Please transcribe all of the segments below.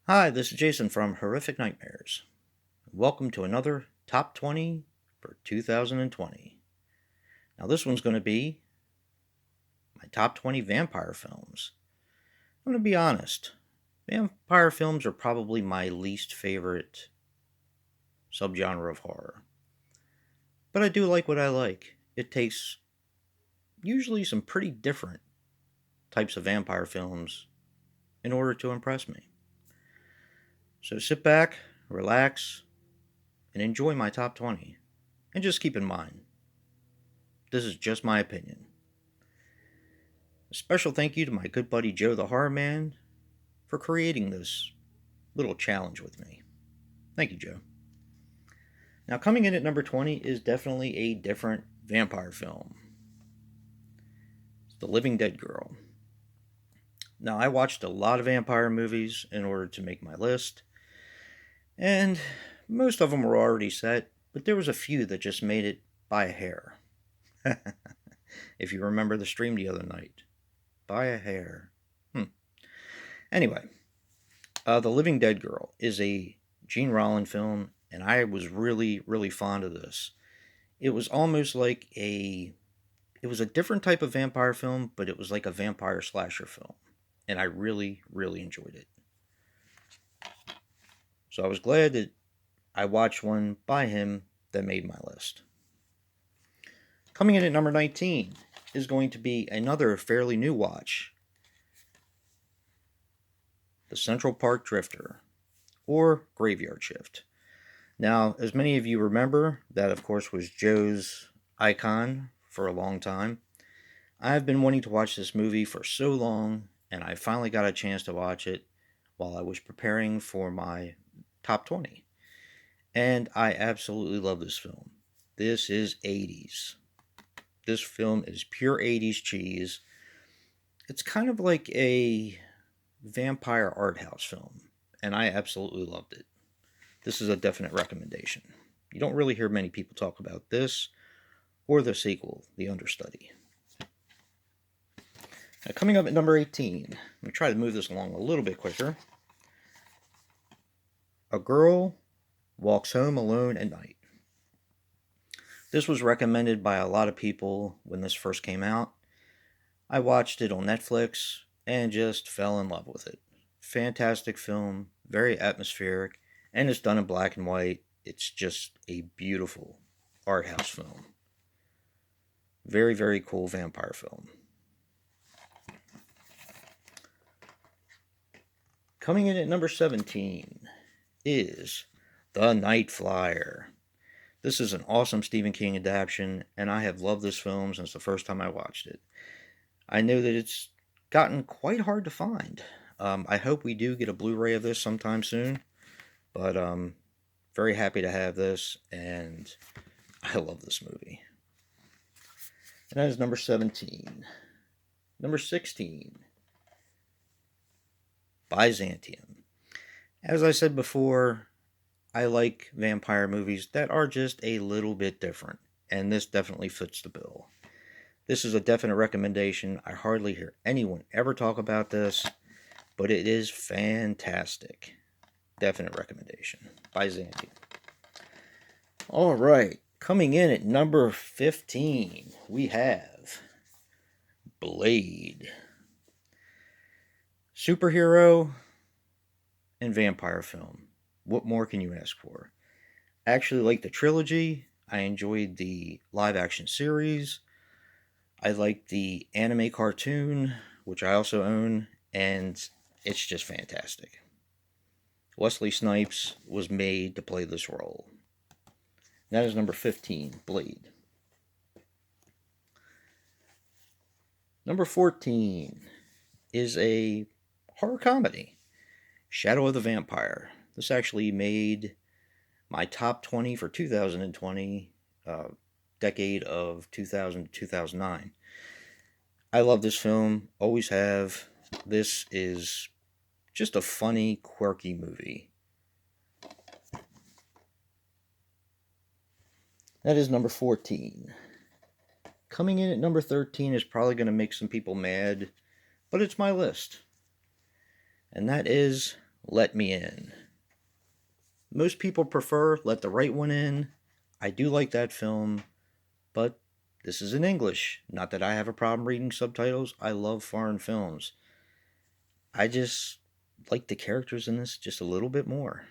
Hi, this is Jason from Horrific Nightmares. Welcome to another Top 20 for 2020. Now, this one's going to be my top 20 vampire films. I'm going to be honest, vampire films are probably my least favorite subgenre of horror. But I do like what I like. It takes usually some pretty different types of vampire films in order to impress me. So sit back, relax, and enjoy my top 20. And just keep in mind, this is just my opinion. A special thank you to my good buddy Joe the Horror Man for creating this little challenge with me. Thank you, Joe. Now, coming in at number 20 is definitely a different vampire film. It's The Living Dead Girl. Now, I watched a lot of vampire movies in order to make my list, and most of them were already set, but there was a few that just made it by a hair. If you remember the stream the other night. By a hair. Anyway, The Living Dead Girl is a Gene Rollin film, and I was really, really fond of this. It was almost like it was a different type of vampire film, but it was like a vampire slasher film. And I really, really enjoyed it. So I was glad that I watched one by him that made my list. Coming in at number 19 is going to be another fairly new watch. The Central Park Drifter, or Graveyard Shift. Now, as many of you remember, that of course was Joe's icon for a long time. I've been wanting to watch this movie for so long, and I finally got a chance to watch it while I was preparing for my top 20. And I absolutely love this film. This is 80s. This film is pure 80s cheese. It's kind of like a vampire art house film, and I absolutely loved it. This is a definite recommendation. You don't really hear many people talk about this or the sequel, The Understudy. Now, coming up at number 18, let me try to move this along a little bit quicker. A Girl Walks Home Alone at Night. This was recommended by a lot of people when this first came out. I watched it on Netflix and just fell in love with it. Fantastic film, very atmospheric, and it's done in black and white. It's just a beautiful art house film. Very, very cool vampire film. Coming in at number 17 is The Nightflyer. This is an awesome Stephen King adaptation, and I have loved this film since the first time I watched it. I know that it's gotten quite hard to find. I hope we do get a Blu-ray of this sometime soon, but very happy to have this, and I love this movie. And that is number 17. Number 16, Byzantium. As I said before, I like vampire movies that are just a little bit different, and this definitely fits the bill. This is a definite recommendation. I hardly hear anyone ever talk about this, but it is fantastic. Definite recommendation. Byzantium. All right, coming in at number 15, we have Blade. Superhero and vampire film. What more can you ask for? I actually like the trilogy. I enjoyed the live action series. I like the anime cartoon, which I also own, and it's just fantastic. Wesley Snipes was made to play this role. That is number 15, Blade. Number 14 is a horror comedy, Shadow of the Vampire. This actually made my top 20 for 2020, decade of 2000 to 2009. I love this film, always have. This is just a funny, quirky movie. That is number 14. Coming in at number 13 is probably going to make some people mad, but it's my list. And that is Let Me In. Most people prefer Let the Right One In. I do like that film, but this is in English. Not that I have a problem reading subtitles. I love foreign films. I just like the characters in this just a little bit more.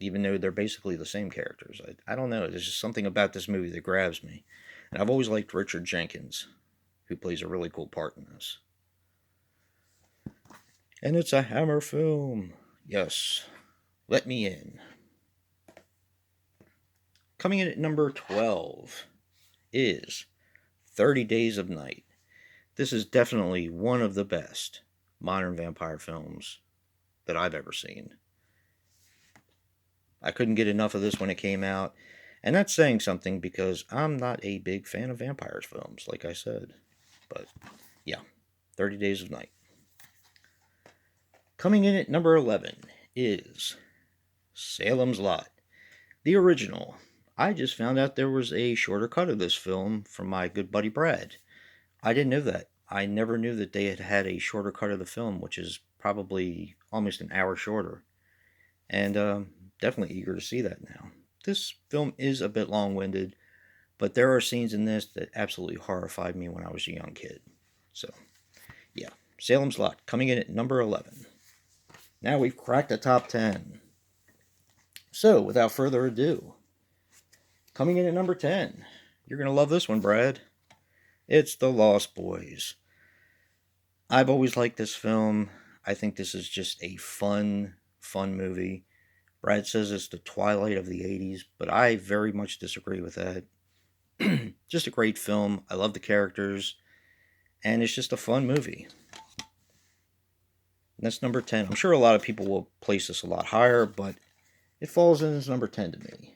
Even though they're basically the same characters. I don't know. There's just something about this movie that grabs me. And I've always liked Richard Jenkins, who plays a really cool part in this. And it's a Hammer film. Yes. Let Me In. Coming in at number 12 is 30 Days of Night. This is definitely one of the best modern vampire films that I've ever seen. I couldn't get enough of this when it came out. And that's saying something because I'm not a big fan of vampires films, like I said. But yeah, 30 Days of Night. Coming in at number 11 is Salem's Lot, the original. I just found out there was a shorter cut of this film from my good buddy Brad. I didn't know that. I never knew that they had a shorter cut of the film, which is probably almost an hour shorter. And definitely eager to see that now. This film is a bit long-winded, but there are scenes in this that absolutely horrified me when I was a young kid. So, yeah. Salem's Lot, coming in at number 11. Now we've cracked the top 10. So, without further ado, coming in at number 10. You're going to love this one, Brad. It's The Lost Boys. I've always liked this film. I think this is just a fun movie. Brad says it's the twilight of the 80s, but I very much disagree with that. Just a great film. I love the characters, and it's just a fun movie. And that's number 10. I'm sure a lot of people will place this a lot higher, but it falls in as number 10 to me.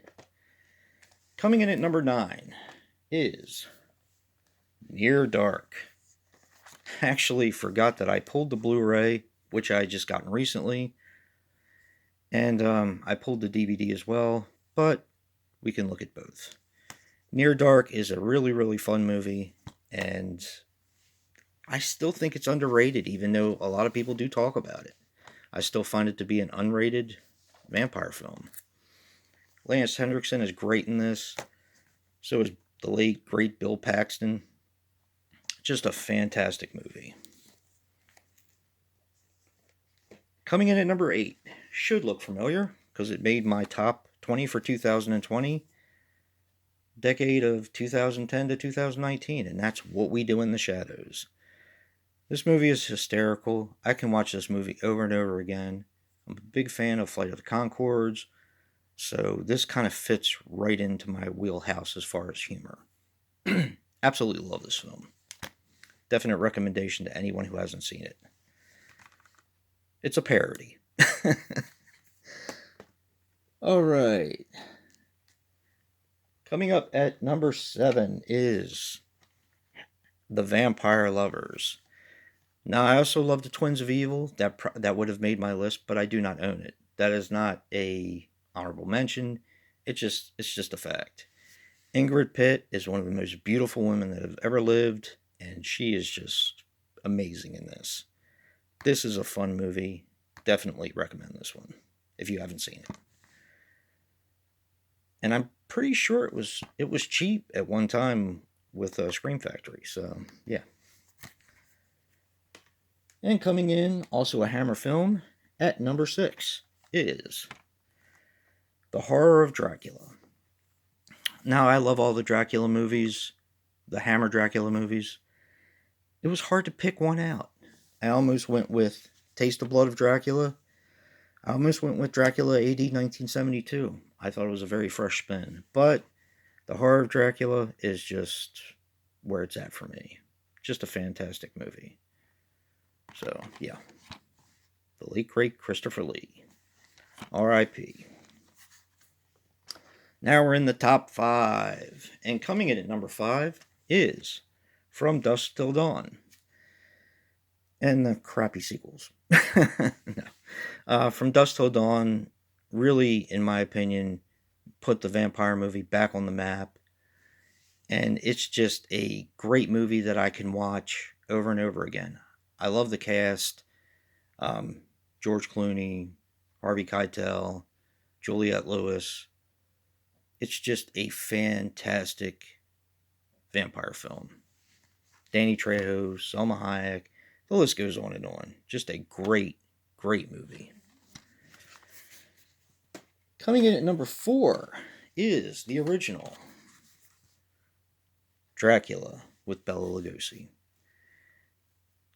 Coming in at number 9 is Near Dark. I actually forgot that I pulled the Blu-ray, which I just gotten recently, and I pulled the DVD as well, but we can look at both. Near Dark is a really, really fun movie, and I still think it's underrated, even though a lot of people do talk about it. I still find it to be an unrated vampire film. Lance Hendrickson is great in this. So is the late, great Bill Paxton. Just a fantastic movie. Coming in at number 8. Should look familiar, because it made my top 20 for 2020. Decade of 2010 to 2019, and that's What We Do in the Shadows. This movie is hysterical. I can watch this movie over and over again. I'm a big fan of Flight of the Conchords, so this kind of fits right into my wheelhouse as far as humor. Absolutely love this film. Definite recommendation to anyone who hasn't seen it. It's a parody. Alright. Coming up at number 7 is The Vampire Lovers. Now, I also love The Twins of Evil. That would have made my list, but I do not own it. That is not a honorable mention. It's just a fact. Ingrid Pitt is one of the most beautiful women that have ever lived, and she is just amazing in this. This is a fun movie. Definitely recommend this one if you haven't seen it. And I'm pretty sure it was cheap at one time with Scream Factory. So yeah. And coming in, also a Hammer film, at number 6 is The Horror of Dracula. Now, I love all the Dracula movies, the Hammer Dracula movies. It was hard to pick one out. I almost went with Taste the Blood of Dracula. I almost went with Dracula AD 1972. I thought it was a very fresh spin. But The Horror of Dracula is just where it's at for me. Just a fantastic movie. So, yeah. The late, great Christopher Lee. R.I.P. Now we're in the top 5. And coming in at number 5 is From Dusk Till Dawn. And the crappy sequels. No. From Dusk Till Dawn really, in my opinion, put the vampire movie back on the map. And it's just a great movie that I can watch over and over again. I love the cast. George Clooney, Harvey Keitel, Juliette Lewis. It's just a fantastic vampire film. Danny Trejo, Selma Hayek, the list goes on and on. Just a great, great movie. Coming in at number 4 is the original Dracula with Bela Lugosi.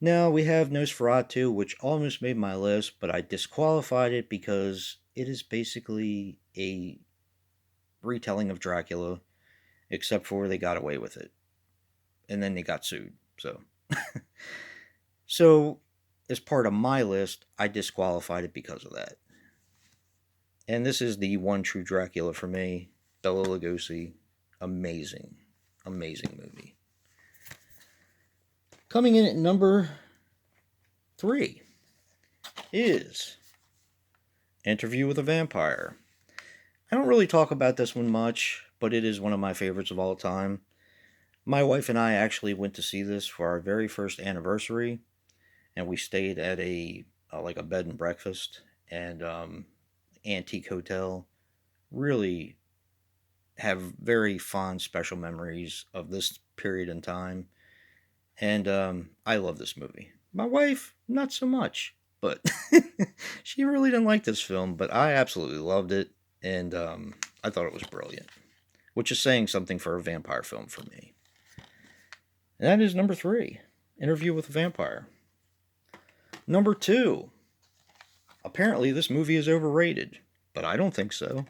Now we have Nosferatu, which almost made my list, but I disqualified it because it is basically a retelling of Dracula, except for they got away with it. And then they got sued. So as part of my list, I disqualified it because of that. And this is the one true Dracula for me. Bela Lugosi. Amazing. Amazing movie. Coming in at number 3 is Interview with a Vampire. I don't really talk about this one much, but it is one of my favorites of all time. My wife and I actually went to see this for our very first anniversary, and we stayed at a bed and breakfast and antique hotel. Really have very fond, special memories of this period in time. And I love this movie. My wife, not so much, but she really didn't like this film, but I absolutely loved it, and I thought it was brilliant, which is saying something for a vampire film for me. And that is number 3, Interview with a Vampire. Number 2, apparently this movie is overrated, but I don't think so,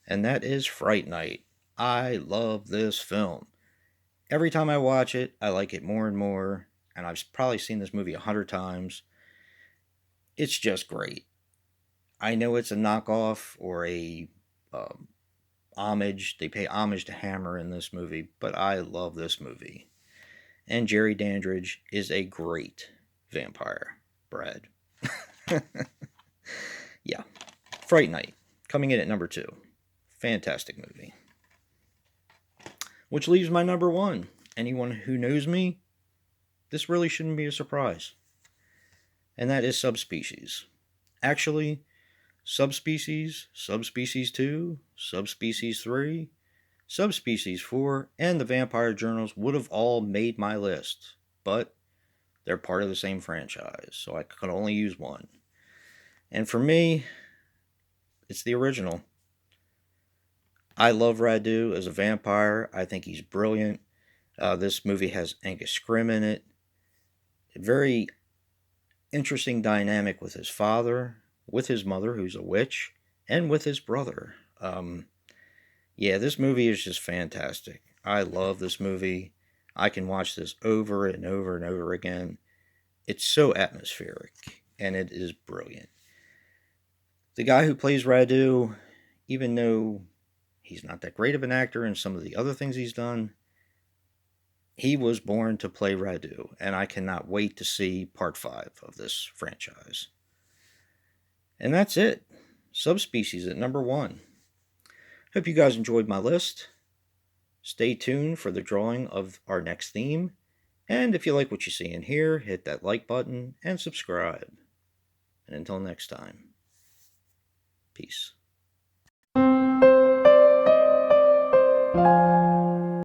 and that is Fright Night. I love this film. Every time I watch it, I like it more and more, and I've probably seen this movie 100 times. It's just great. I know it's a knockoff or a homage. They pay homage to Hammer in this movie, but I love this movie. And Jerry Dandridge is a great vampire, Brad. Yeah. Fright Night, coming in at number 2. Fantastic movie. Which leaves my number 1. Anyone who knows me, this really shouldn't be a surprise. And that is Subspecies. Actually, Subspecies, Subspecies 2, Subspecies 3, Subspecies 4, and the Vampire Journals would have all made my list, but they're part of the same franchise, so I could only use one. And for me, it's the original. I love Radu as a vampire. I think he's brilliant. This movie has Angus Scrimm in it. A very interesting dynamic with his father, with his mother, who's a witch, and with his brother. Yeah, this movie is just fantastic. I love this movie. I can watch this over and over and over again. It's so atmospheric, and it is brilliant. The guy who plays Radu, even though he's not that great of an actor in some of the other things he's done, he was born to play Radu, and I cannot wait to see part 5 of this franchise. And that's it. Subspecies at number 1. Hope you guys enjoyed my list. Stay tuned for the drawing of our next theme. And if you like what you see in here, hit that like button and subscribe. And until next time, peace.